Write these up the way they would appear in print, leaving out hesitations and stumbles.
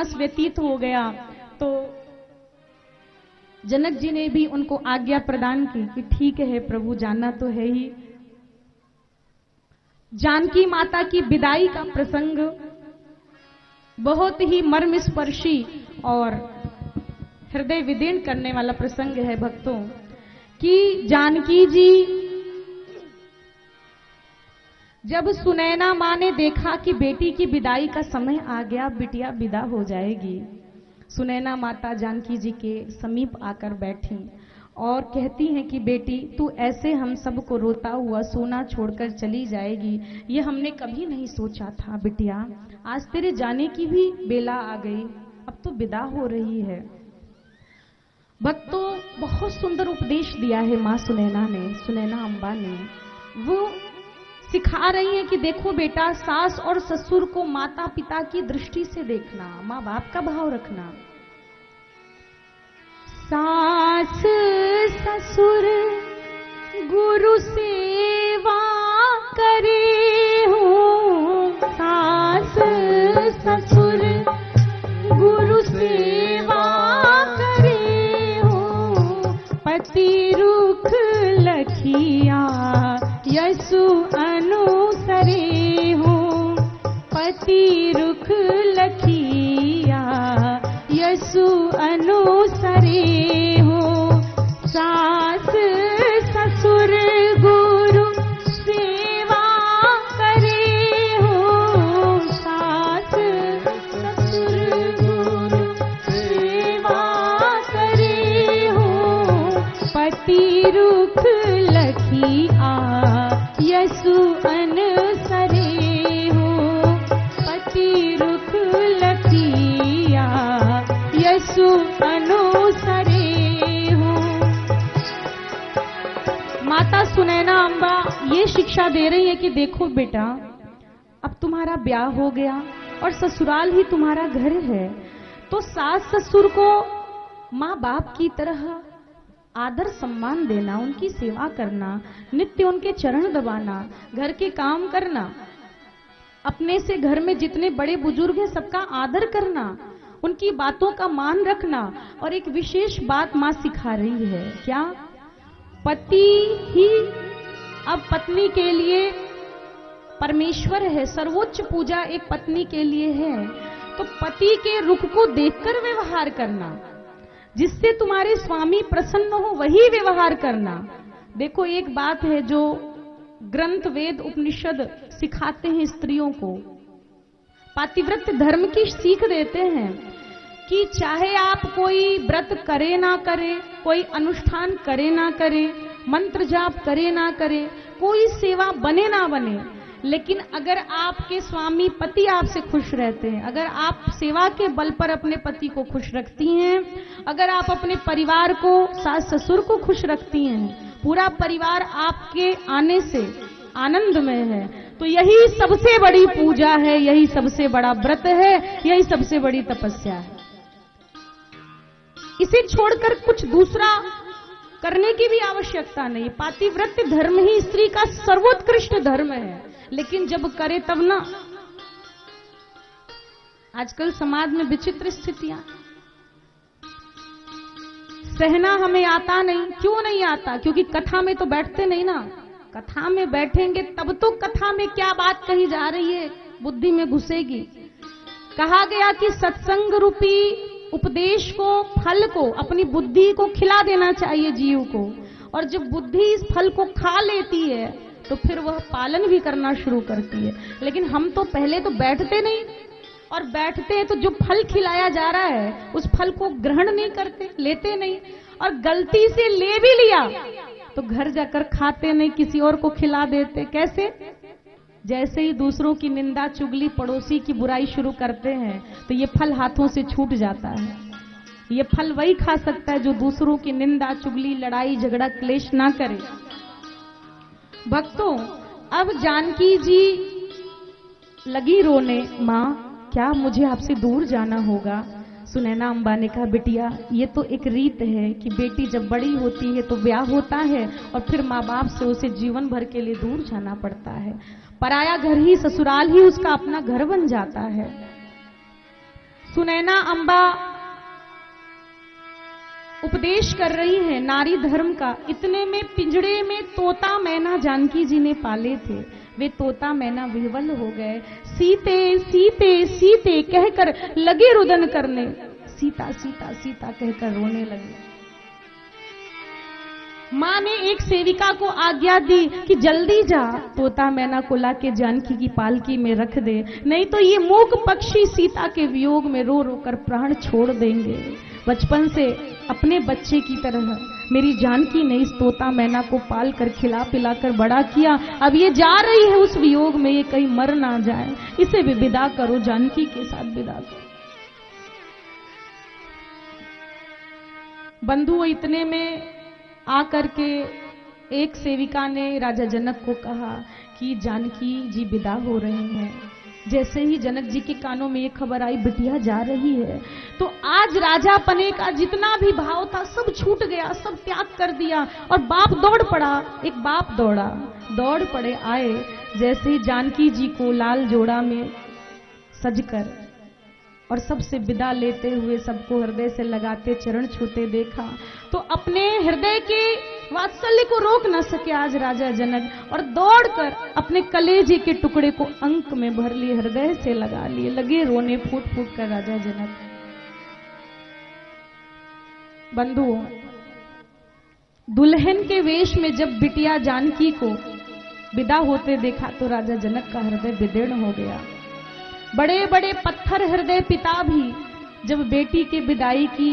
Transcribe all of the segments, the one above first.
मास व्यतीत हो गया तो जनक जी ने भी उनको आज्ञा प्रदान की कि ठीक है प्रभु, जाना तो है ही। जानकी माता की विदाई का प्रसंग बहुत ही मर्मस्पर्शी और हृदय विदीर्ण करने वाला प्रसंग है भक्तों, कि जानकी जी जब सुनैना मां ने देखा कि बेटी की विदाई का समय आ गया, बिटिया विदा हो जाएगी, सुनैना माता जानकी जी के समीप आकर बैठी और कहती हैं कि बेटी, तू ऐसे हम सबको रोता हुआ सोना छोड़कर चली जाएगी, ये हमने कभी नहीं सोचा था बिटिया। आज तेरे जाने की भी बेला आ गई, अब तो विदा हो रही है। भक्तों, बहुत सुंदर उपदेश दिया है मां सुनैना ने, सुनैना अम्बा ने। वो सिखा रही है कि देखो बेटा, सास और ससुर को माता पिता की दृष्टि से देखना, माँ बाप का भाव रखना। सास ससुर गुरु सेवा करे हो, सास ससुर गुरु सेवा करे हो, पति रुख लखिया यसु अनुसरे हो, पति रुख लखिया यसु अनुसरे हो। सास ससुर गुरु सेवा करे हो, सास ससुर गुरु सेवा करे हो, पति रुख लखिया यसु अनुसरे हो, पति रुख लखिया यसु अनुसरे हो। माता सुनैना अम्बा ये शिक्षा दे रही है कि देखो बेटा, अब तुम्हारा ब्याह हो गया और ससुराल ही तुम्हारा घर है, तो सास ससुर को माँ बाप की तरह आदर सम्मान देना, उनकी सेवा करना, नित्य उनके चरण दबाना, घर के काम करना, अपने से घर में जितने बड़े बुजुर्ग हैं सबका आदर करना, उनकी बातों का मान रखना। और एक विशेष बात मां सिखा रही है, क्या? पति ही अब पत्नी के लिए परमेश्वर है, सर्वोच्च पूजा एक पत्नी के लिए है। तो पति के रुख को देखकर व्यवहार करना, जिससे तुम्हारे स्वामी प्रसन्न हो वही व्यवहार करना। देखो, एक बात है जो ग्रंथ वेद उपनिषद सिखाते हैं स्त्रियों को, पातिव्रत धर्म की सीख देते हैं कि चाहे आप कोई व्रत करे ना करे, कोई अनुष्ठान करे ना करे, मंत्र जाप करे ना करे, कोई सेवा बने ना बने, लेकिन अगर आपके स्वामी पति आपसे खुश रहते हैं, अगर आप सेवा के बल पर अपने पति को खुश रखती हैं, अगर आप अपने परिवार को, सास ससुर को खुश रखती हैं, पूरा परिवार आपके आने से आनंद में है, तो यही सबसे बड़ी पूजा है, यही सबसे बड़ा व्रत है, यही सबसे बड़ी तपस्या है। इसे छोड़कर कुछ दूसरा करने की भी आवश्यकता नहीं। पातिव्रत धर्म ही स्त्री का सर्वोत्कृष्ट धर्म है, लेकिन जब करे तब ना। आजकल समाज में विचित्र स्थितियां, सहना हमें आता नहीं। क्यों नहीं आता? क्योंकि कथा में तो बैठते नहीं ना। कथा में बैठेंगे तब तो कथा में क्या बात कही जा रही है बुद्धि में घुसेगी। कहा गया कि सत्संग रूपी उपदेश को, फल को, अपनी बुद्धि को खिला देना चाहिए जीव को, और जब बुद्धि इस फल को खा लेती है तो फिर वह पालन भी करना शुरू करती है। लेकिन हम तो पहले तो बैठते नहीं, और बैठते हैं तो जो फल खिलाया जा रहा है उस फल को ग्रहण नहीं करते, लेते नहीं, और गलती से ले भी लिया तो घर जाकर खाते नहीं, किसी और को खिला देते। कैसे? जैसे ही दूसरों की निंदा, चुगली, पड़ोसी की बुराई शुरू करते हैं तो ये फल हाथों से छूट जाता है। ये फल वही खा सकता है जो दूसरों की निंदा, चुगली, लड़ाई, झगड़ा, क्लेश ना करे। भक्तों, अब जानकी जी लगी रोने, माँ क्या मुझे आपसे दूर जाना होगा? सुनैना अम्बा ने कहा, बिटिया ये तो एक रीत है कि बेटी जब बड़ी होती है तो ब्याह होता है और फिर माँ बाप से उसे जीवन भर के लिए दूर जाना पड़ता है। पराया घर ही, ससुराल ही उसका अपना घर बन जाता है। सुनैना अंबा उपदेश कर रही है नारी धर्म का। इतने में पिंजड़े में तोता मैना जानकी जी ने पाले थे। वे तोता मैना विह्वल हो गए। सीते सीते सीते कहकर लगे रुदन करने। सीता सीता सीता कहकर रोने लगे। मां ने एक सेविका को आज्ञा दी कि जल्दी जा तोता मैना को लाके जानकी की पालकी में रख दे, नहीं तो ये मूक पक्षी सीता के वियोग में रो रो कर प्राण छोड़ देंगे। बचपन से अपने बच्चे की तरह मेरी जानकी ने इस तोता मैना को पाल कर खिला पिला कर बड़ा किया। अब ये जा रही है उस वियोग में, ये कहीं मर ना जाए, इसे भी विदा करो, जानकी के साथ विदा करो। बंधु इतने में आकर के एक सेविका ने राजा जनक को कहा कि जानकी जी विदा हो रही हैं। जैसे ही जनक जी के कानों में ये खबर आई बिटिया जा रही है, तो आज राजा पने का जितना भी भाव था सब छूट गया, सब त्याग कर दिया और बाप दौड़ पड़ा। एक बाप दौड़ पड़े आए। जैसे ही जानकी जी को लाल जोड़ा में सजकर और सबसे विदा लेते हुए सबको हृदय से लगाते चरण छूते देखा, तो अपने हृदय के वात्सल्य को रोक न सके आज राजा जनक, और दौड़कर अपने कलेजे के टुकड़े को अंक में भर लिए, हृदय से लगा लिए, लगे रोने फूट फूट कर राजा जनक। बंधुओं, दुल्हन के वेश में जब बिटिया जानकी को विदा होते देखा तो राजा जनक का हृदय विदीर्ण हो गया। बड़े बड़े पत्थर हृदय पिता भी जब बेटी के विदाई की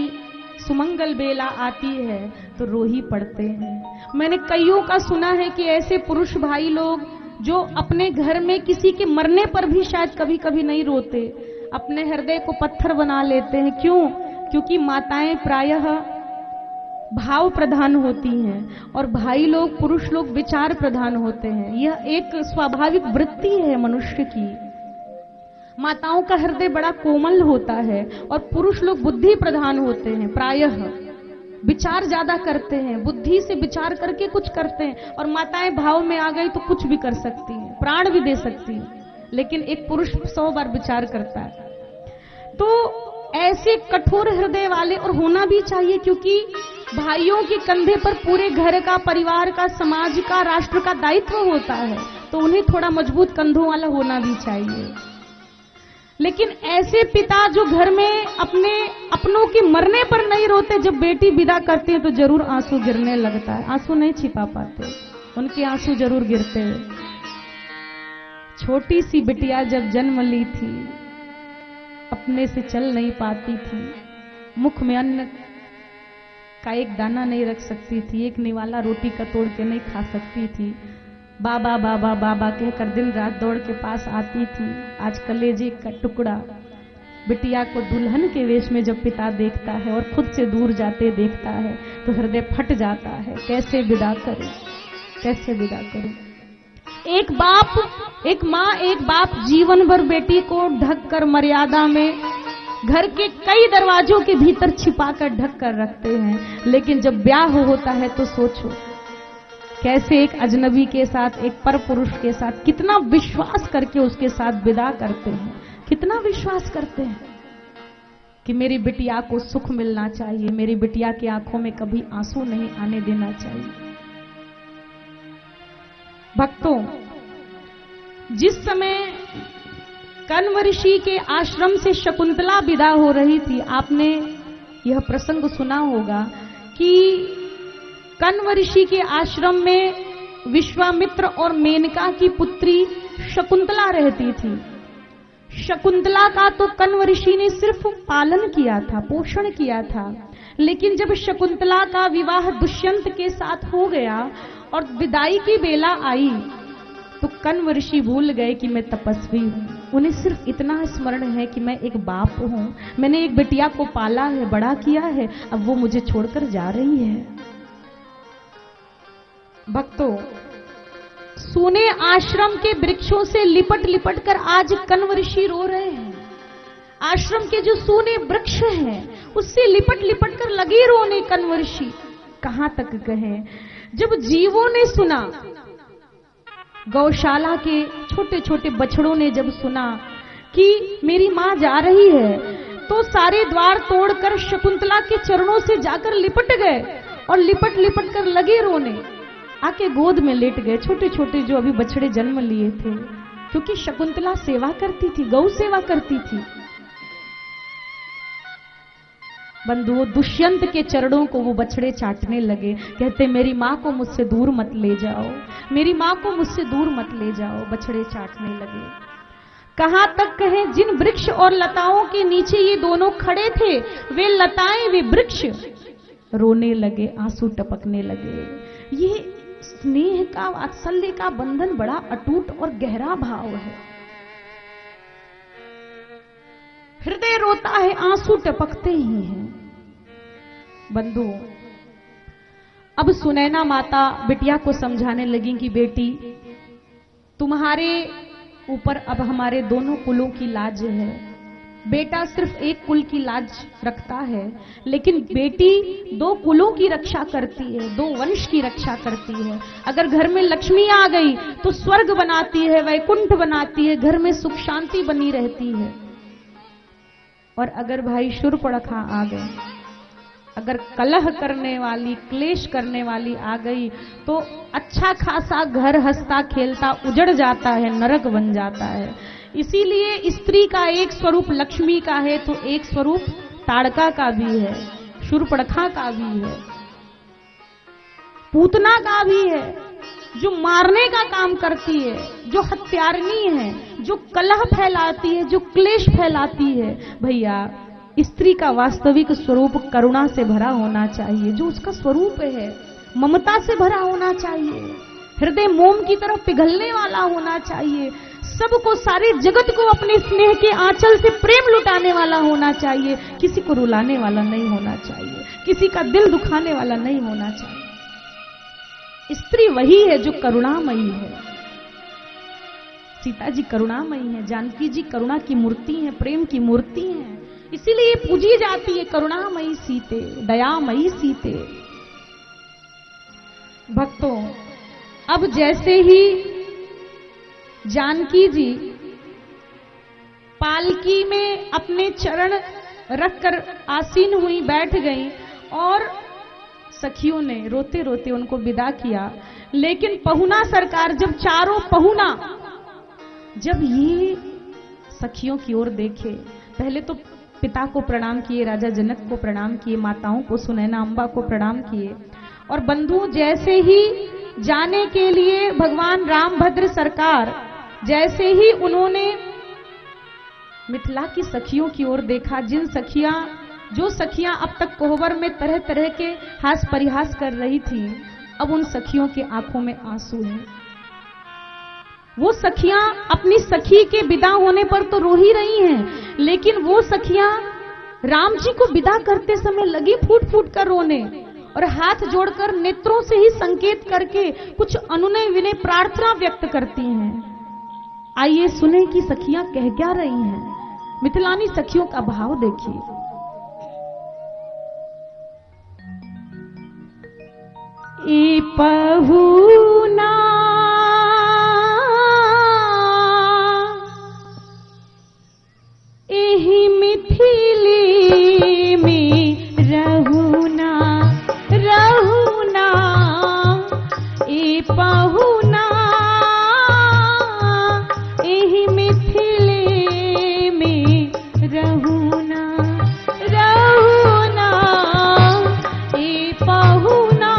सुमंगल बेला आती है तो रो ही पड़ते हैं। मैंने कईयों का सुना है कि ऐसे पुरुष भाई लोग जो अपने घर में किसी के मरने पर भी शायद कभी कभी नहीं रोते, अपने हृदय को पत्थर बना लेते हैं। क्यों? क्योंकि माताएं प्रायः भाव प्रधान होती हैं और भाई लोग, पुरुष लोग विचार प्रधान होते हैं। यह एक स्वाभाविक वृत्ति है मनुष्य की। माताओं का हृदय बड़ा कोमल होता है और पुरुष लोग बुद्धि प्रधान होते हैं, प्रायः विचार ज्यादा करते हैं, बुद्धि से विचार करके कुछ करते हैं। और माताएं भाव में आ गई तो कुछ भी कर सकती हैं, प्राण भी दे सकती हैं, लेकिन एक पुरुष 100 बार विचार करता है। तो ऐसे कठोर हृदय वाले और होना भी चाहिए, क्योंकि भाइयों के कंधे पर पूरे घर का, परिवार का, समाज का, राष्ट्र का दायित्व होता है, तो उन्हें थोड़ा मजबूत कंधों वाला होना भी चाहिए। लेकिन ऐसे पिता जो घर में अपनों के मरने पर नहीं रोते, जब बेटी विदा करती है तो जरूर आंसू गिरने लगता है। आंसू नहीं छिपा पाते, उनके आंसू जरूर गिरते हैं। छोटी सी बिटिया जब जन्म ली थी, अपने से चल नहीं पाती थी, मुख में अन्न का एक दाना नहीं रख सकती थी, एक निवाला रोटी का तोड़ के नहीं खा सकती थी। बाबा बाबा बाबा कहकर दिन रात दौड़ के पास आती थी। आज कलेजे का टुकड़ा बिटिया को दुल्हन के वेश में जब पिता देखता है और खुद से दूर जाते देखता है तो हृदय फट जाता है। कैसे विदा करूं, कैसे विदा करूं। एक बाप, एक माँ, एक बाप जीवन भर बेटी को ढक कर मर्यादा में घर के कई दरवाजों के भीतर छिपा कर ढक कर रखते हैं, लेकिन जब ब्याह होता है तो सोचो कैसे एक अजनबी के साथ, एक पर पुरुष के साथ कितना विश्वास करके उसके साथ विदा करते हैं, कितना विश्वास करते हैं कि मेरी बिटिया को सुख मिलना चाहिए, मेरी बिटिया की आंखों में कभी आंसू नहीं आने देना चाहिए। भक्तों, जिस समय कण्व ऋषि के आश्रम से शकुंतला विदा हो रही थी, आपने यह प्रसंग सुना होगा कि कण्व ऋषि के आश्रम में विश्वामित्र और मेनका की पुत्री शकुंतला रहती थी। शकुंतला का तो कण्व ऋषि ने सिर्फ पालन किया था, पोषण किया था, लेकिन जब शकुंतला का विवाह दुष्यंत के साथ हो गया और विदाई की बेला आई तो कण्व ऋषि भूल गए कि मैं तपस्वी हूं। उन्हें सिर्फ इतना स्मरण है कि मैं एक बाप हूं, मैंने एक बिटिया को पाला है, बड़ा किया है, अब वो मुझे छोड़कर जा रही है। भक्तों, सोने आश्रम के वृक्षों से लिपट लिपट कर आज कण्व ऋषि रो रहे हैं। आश्रम के जो सोने वृक्ष हैं उससे लिपट लिपट कर लगे रोने कण्व ऋषि। कहां तक कहे, जब जीवों ने सुना, गौशाला के छोटे छोटे बछड़ों ने जब सुना कि मेरी मां जा रही है, तो सारे द्वार तोड़कर शकुंतला के चरणों से जाकर लिपट गए और लिपट लिपट कर लगे रोने। आके गोद में लेट गए, छोटे छोटे जो अभी बछड़े जन्म लिए थे, क्योंकि शकुंतला सेवा करती थी, गौ सेवा करती थी। बंधुओं, दुष्यंत के चरणों को वो बछड़े चाटने लगे, कहते मेरी माँ को मुझसे दूर मत ले जाओ, मेरी माँ को मुझसे दूर मत ले जाओ। बछड़े चाटने लगे। कहां तक कहें, जिन वृक्ष और लताओं के नीचे ये दोनों खड़े थे, वे लताएं वे वृक्ष रोने लगे, आंसू टपकने लगे। ये स्नेह का, वात्सल्य का बंधन बड़ा अटूट और गहरा भाव है। हृदय रोता है, आंसू टपकते ही हैं। बंधुओं, अब सुनैना माता बिटिया को समझाने लगी कि बेटी, तुम्हारे ऊपर अब हमारे दोनों कुलों की लाज है। बेटा सिर्फ एक कुल की लाज रखता है, लेकिन बेटी दो कुलों की रक्षा करती है, दो वंश की रक्षा करती है। अगर घर में लक्ष्मी आ गई तो स्वर्ग बनाती है, वैकुंठ बनाती है, घर में सुख शांति बनी रहती है। और अगर भाई शूर्पणखा आ गए, अगर कलह करने वाली, क्लेश करने वाली आ गई, तो अच्छा खासा घर हंसता खेलता उजड़ जाता है, नरक बन जाता है। इसीलिए स्त्री का एक स्वरूप लक्ष्मी का है, तो एक स्वरूप ताड़का का भी है, शूर्पणखा का भी है, पूतना का भी है, जो मारने का काम करती है, जो हत्यारनी है, जो कलह फैलाती है, जो क्लेश फैलाती है। भैया, स्त्री का वास्तविक स्वरूप करुणा से भरा होना चाहिए, जो उसका स्वरूप है, ममता से भरा होना चाहिए, हृदय मोम की तरफ पिघलने वाला होना चाहिए, सबको, सारे जगत को अपने स्नेह के आंचल से प्रेम लुटाने वाला होना चाहिए, किसी को रुलाने वाला नहीं होना चाहिए, किसी का दिल दुखाने वाला नहीं होना चाहिए। स्त्री वही है जो करुणामयी है। सीता जी करुणामयी है, जानकी जी करुणा की मूर्ति है, प्रेम की मूर्ति है, इसीलिए पूजी जाती है करुणामयी सीते, दयामयी सीते। भक्तों, अब जैसे ही जानकी जी पालकी में अपने चरण रखकर आसीन हुई, बैठ गई और सखियों ने रोते रोते उनको विदा किया। लेकिन पहुना सरकार, जब चारों पहुना जब ये सखियों की ओर देखे, पहले तो पिता को प्रणाम किए, राजा जनक को प्रणाम किए, माताओं को, सुनैना अम्बा को प्रणाम किए, और बंधु जैसे ही जाने के लिए भगवान रामभद्र सरकार, जैसे ही उन्होंने मिथिला की सखियों की ओर देखा, जो सखियां अब तक कोहबर में तरह तरह के हास परिहास कर रही थी, अब उन सखियों की आंखों में आंसू हैं। वो सखियां अपनी सखी के विदा होने पर तो रो ही रही हैं, लेकिन वो सखियां राम जी को विदा करते समय लगी फूट फूट कर रोने, और हाथ जोड़कर नेत्रों से ही संकेत करके कुछ अनुनय विनय प्रार्थना व्यक्त करती हैं। आइए सुने कि सखियां कह क्या रही हैं। मिथिलानी सखियों का भाव देखिए। ए पहुना एहि मिथिले में रहुना, रहुना ए पहुना एहि मिथिले में रहुना, रहुना ए पहुना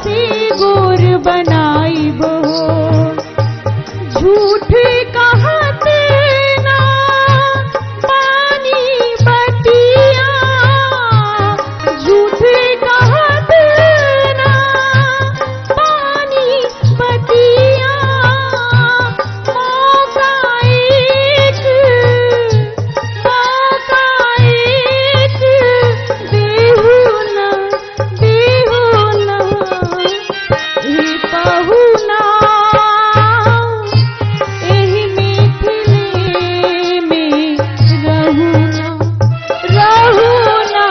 से गोर बनाई बो झूठ कहत ना पानी बतिया झूठ कहत ना पानी बतिया मौका एक देहु ना हे पहुना एही मिथिले में रहुना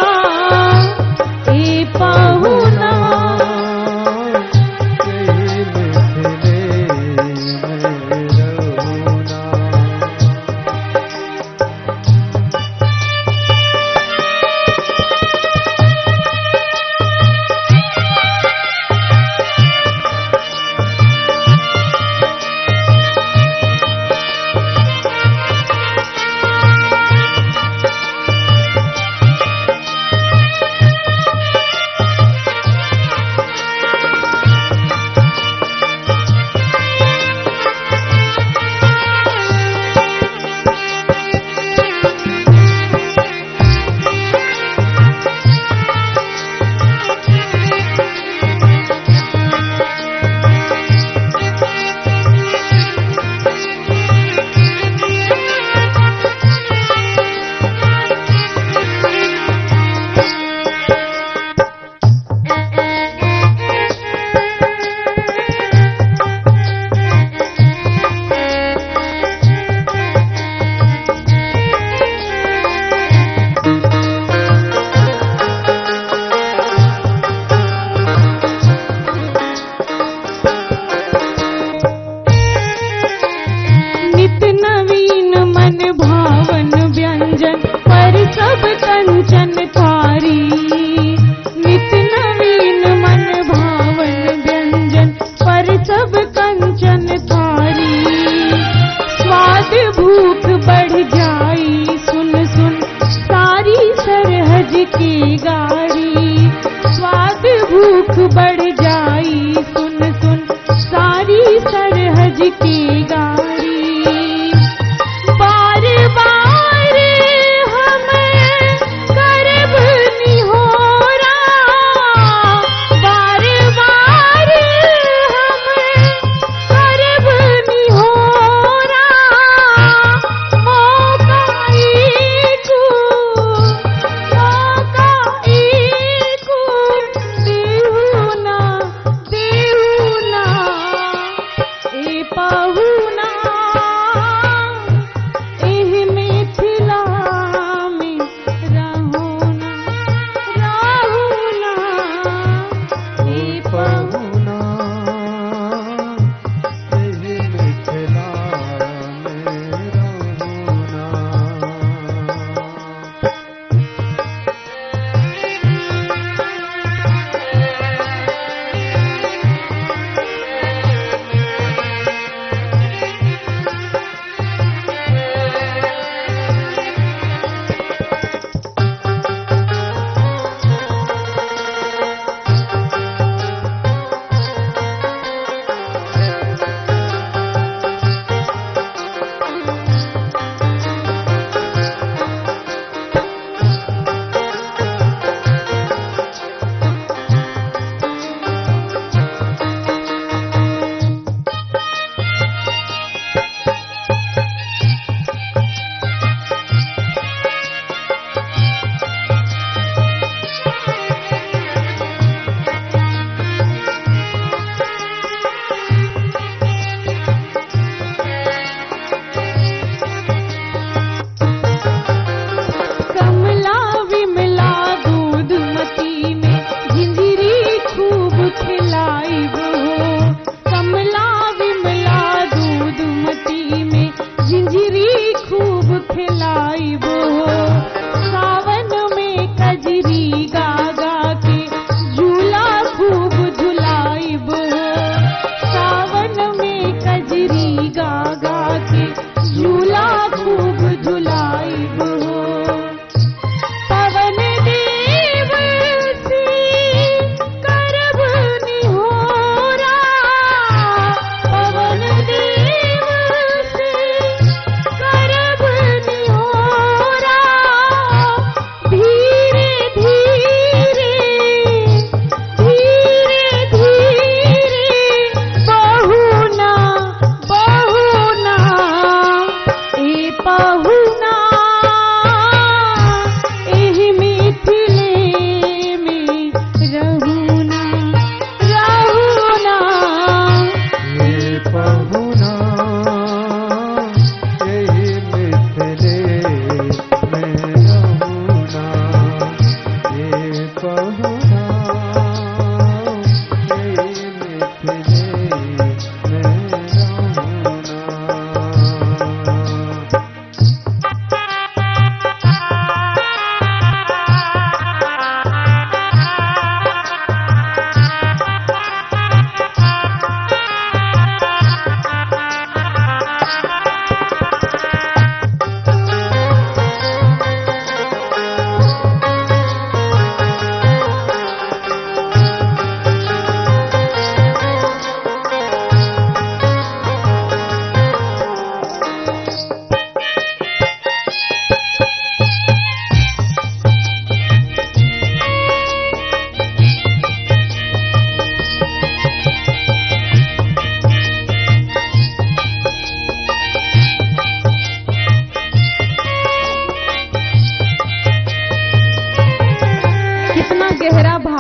ए पहुना नित नवीन मन भावन व्यंजन पर सब कंचन थारी नित नवीन मन भावन व्यंजन पर सब कंचन थारी स्वाद भूख बढ़ जाई सुन सुन सारी सरहज की गारी स्वाद भूख बढ़ जाई सुन सुन सारी सरहज की गारी बार बार हम करब निहोरा बार बार हम करब निहोरा मौका एक देहु ना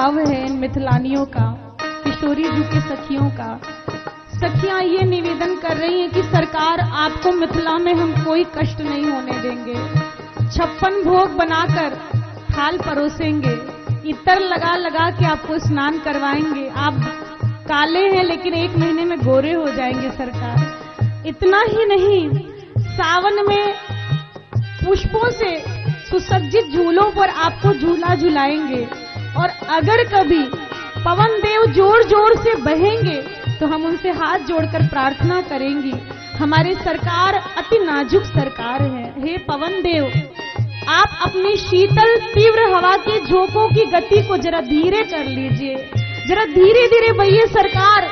भाव है इन मिथिलानियों का, किशोरी जी के सखियों का। सखियां ये निवेदन कर रही हैं कि सरकार आपको मिथिला में हम कोई कष्ट नहीं होने देंगे। 56 भोग बनाकर थाल परोसेंगे, इतर लगा लगा के आपको स्नान करवाएंगे। आप काले हैं लेकिन 1 महीने में गोरे हो जाएंगे सरकार। इतना ही नहीं, सावन में पुष्पों से सुसज्जित झूलों पर आपको झूला झुलाएंगे। और अगर कभी पवन देव जोर जोर से बहेंगे तो हम उनसे हाथ जोड़कर प्रार्थना करेंगी। हमारे सरकार अति नाजुक सरकार है। हे पवन देव, आप अपनी शीतल तीव्र हवा के झोंकों की गति को जरा धीरे कर लीजिए, जरा धीरे धीरे बहिए सरकार,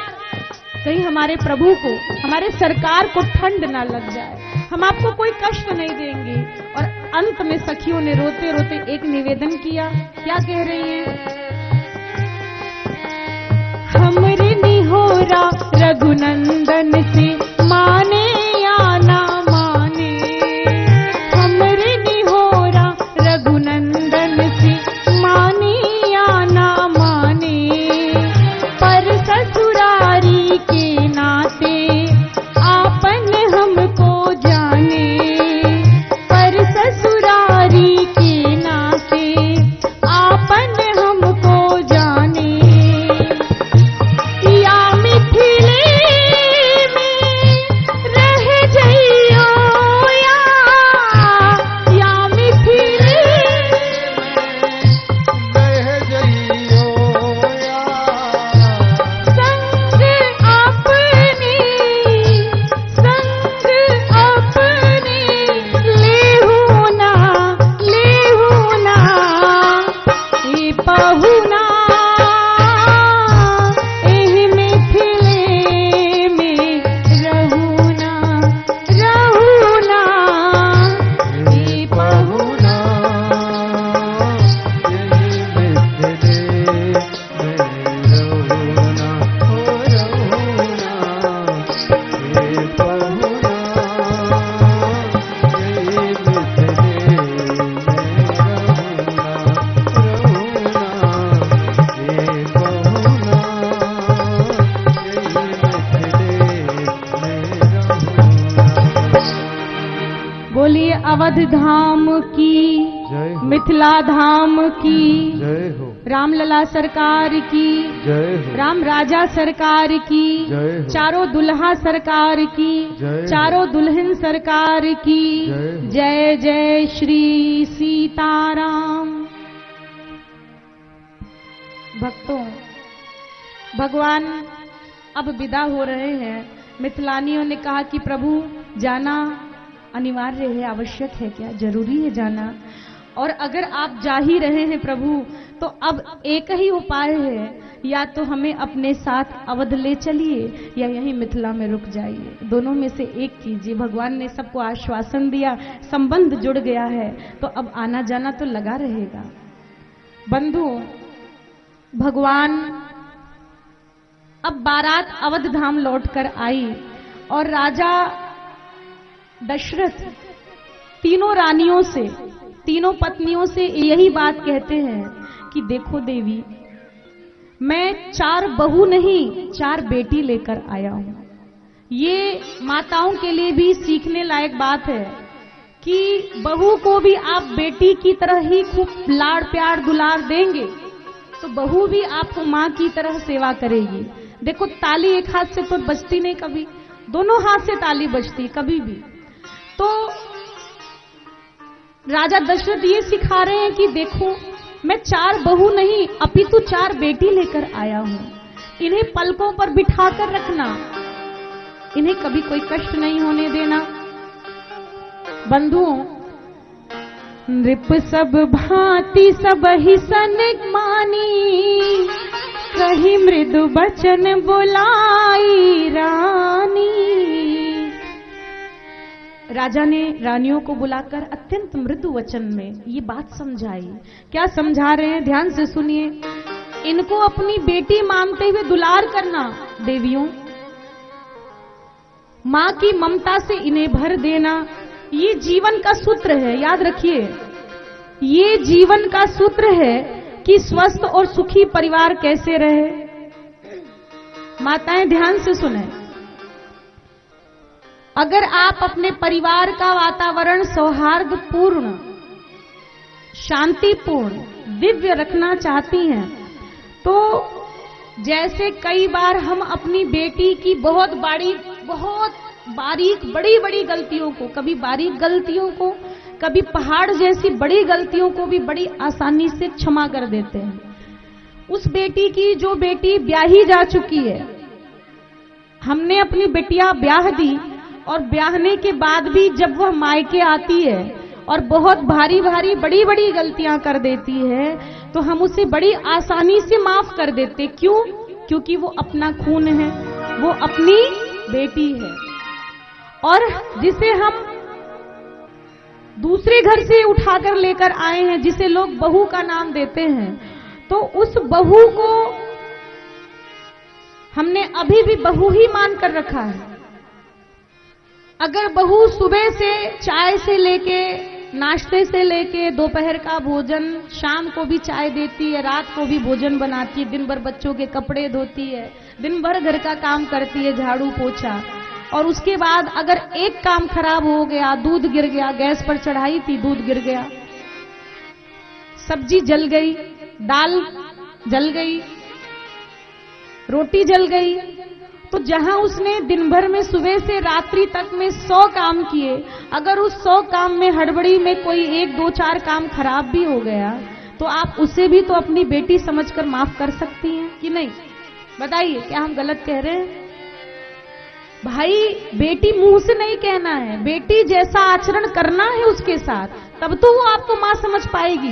कहीं हमारे प्रभु को, हमारे सरकार को ठंड ना लग जाए। हम आपको कोई कष्ट नहीं देंगे। और अंत में सखियों ने रोते रोते एक निवेदन किया। क्या कह रही हैं? हमरे निहोरा रघुनंदन से माने या ना माने, हमरे निहोरा रघुनंदन से माने या ना माने, पर ससुरारी के नाते आपन हमको जाने, पर ससुरारी के नाते आपन हमको जाने। या मिथिले में रह जइयो, या मिथिले रह जइयो, संग अपने लेहू ना ए पहुना, एहि मिथिले में रहूना ए बहुना यही मिथिले में रहुना, हो रहुना, हे बहुना यही मिथिले में रहुना, रहुना, हे बहुना यही मिथिले में रहुना। बोलिए अवध धाम की, जय हो, मिथिला धाम की, जय हो, रामलला सरकार की, जय हो, राम राजा सरकार की, जय हो, चारों दुल्हा सरकार की, जय हो, चारों दुल्हन सरकार की, जय हो। जय जय श्री सीताराम। भक्तों, भगवान अब विदा हो रहे हैं। मिथिलानियों ने कहा कि प्रभु जाना अनिवार्य है, आवश्यक है क्या, जरूरी है जाना? और अगर आप जा ही रहे हैं प्रभु, तो अब एक ही उपाय है, या तो हमें अपने साथ अवध ले चलिए या यहीं मिथिला में रुक जाइए। दोनों में से एक कीजिए। भगवान ने सबको आश्वासन दिया, संबंध जुड़ गया है, तो अब आना जाना तो लगा रहेगा। बंधुओं, भगवान अब बारात अवध धाम लौटकर आई और राजा दशरथ तीनों रानियों से, तीनों पत्नियों से यही बात कहते हैं कि देखो देवी, मैं 4 बहू नहीं 4 बेटी लेकर आया हूं। ये माताओं के लिए भी सीखने लायक बात है कि बहू को भी आप बेटी की तरह ही खूब लाड़ प्यार दुलार देंगे तो बहू भी आपको मां की तरह सेवा करेगी। देखो, ताली एक हाथ से तो बजती नहीं, कभी दोनों हाथ से ताली बजती कभी भी। तो राजा दशरथ ये सिखा रहे हैं कि देखो, मैं 4 बहू नहीं अपितु 4 बेटी लेकर आया हूं। इन्हें पलकों पर बिठाकर रखना, इन्हें कभी कोई कष्ट नहीं होने देना। बंधुओं, नृप सब भांति सब ही सन मानी, कही मृदु बचन बुलाई रानी। राजा ने रानियों को बुलाकर अत्यंत मृदु वचन में ये बात समझाई। क्या समझा रहे हैं, ध्यान से सुनिए। इनको अपनी बेटी मानते हुए दुलार करना देवियों, मां की ममता से इन्हें भर देना, ये जीवन का सूत्र है। याद रखिए, ये जीवन का सूत्र है। कि स्वस्थ और सुखी परिवार कैसे रहे। माताएं ध्यान से सुने, अगर आप अपने परिवार का वातावरण सौहार्दपूर्ण, शांतिपूर्ण, दिव्य रखना चाहती हैं, तो जैसे कई बार हम अपनी बेटी की बहुत बारीक बड़ी बड़ी गलतियों को, कभी बारीक गलतियों को, कभी पहाड़ जैसी बड़ी गलतियों को भी बड़ी आसानी से क्षमा कर देते हैं। उस बेटी की, जो बेटी ब्याही जा चुकी है, हमने अपनी बेटियां ब्याह दी और ब्याहने के बाद भी जब वह मायके आती है और बहुत भारी भारी बड़ी बड़ी गलतियां कर देती है, तो हम उसे बड़ी आसानी से माफ कर देते। क्यों? क्योंकि वो अपना खून है, वो अपनी बेटी है। और जिसे हम दूसरे घर से उठाकर लेकर आए हैं, जिसे लोग बहू का नाम देते हैं, तो उस बहू को हमने अभी भी बहू ही मान कर रखा है। अगर बहू सुबह से चाय से लेके, नाश्ते से लेके, दोपहर का भोजन, शाम को भी चाय देती है, रात को भी भोजन बनाती है, दिन भर बच्चों के कपड़े धोती है, दिन भर घर का काम करती है, झाड़ू पोछा, और उसके बाद अगर एक काम खराब हो गया, दूध गिर गया, गैस पर चढ़ाई थी, दूध गिर गया, सब्जी जल गई, दाल जल गई, रोटी जल गई, तो जहां उसने दिन भर में सुबह से रात्रि तक में 100 काम किए, अगर उस 100 काम में हड़बड़ी में कोई 1, 2, 4 काम खराब भी हो गया, तो आप उसे भी तो अपनी बेटी समझकर माफ कर सकती हैं कि नहीं? बताइए, क्या हम गलत कह रहे हैं? भाई, बेटी मुंह से नहीं कहना है, बेटी जैसा आचरण करना है उसके साथ, तब तो वो आपको मां समझ पाएगी।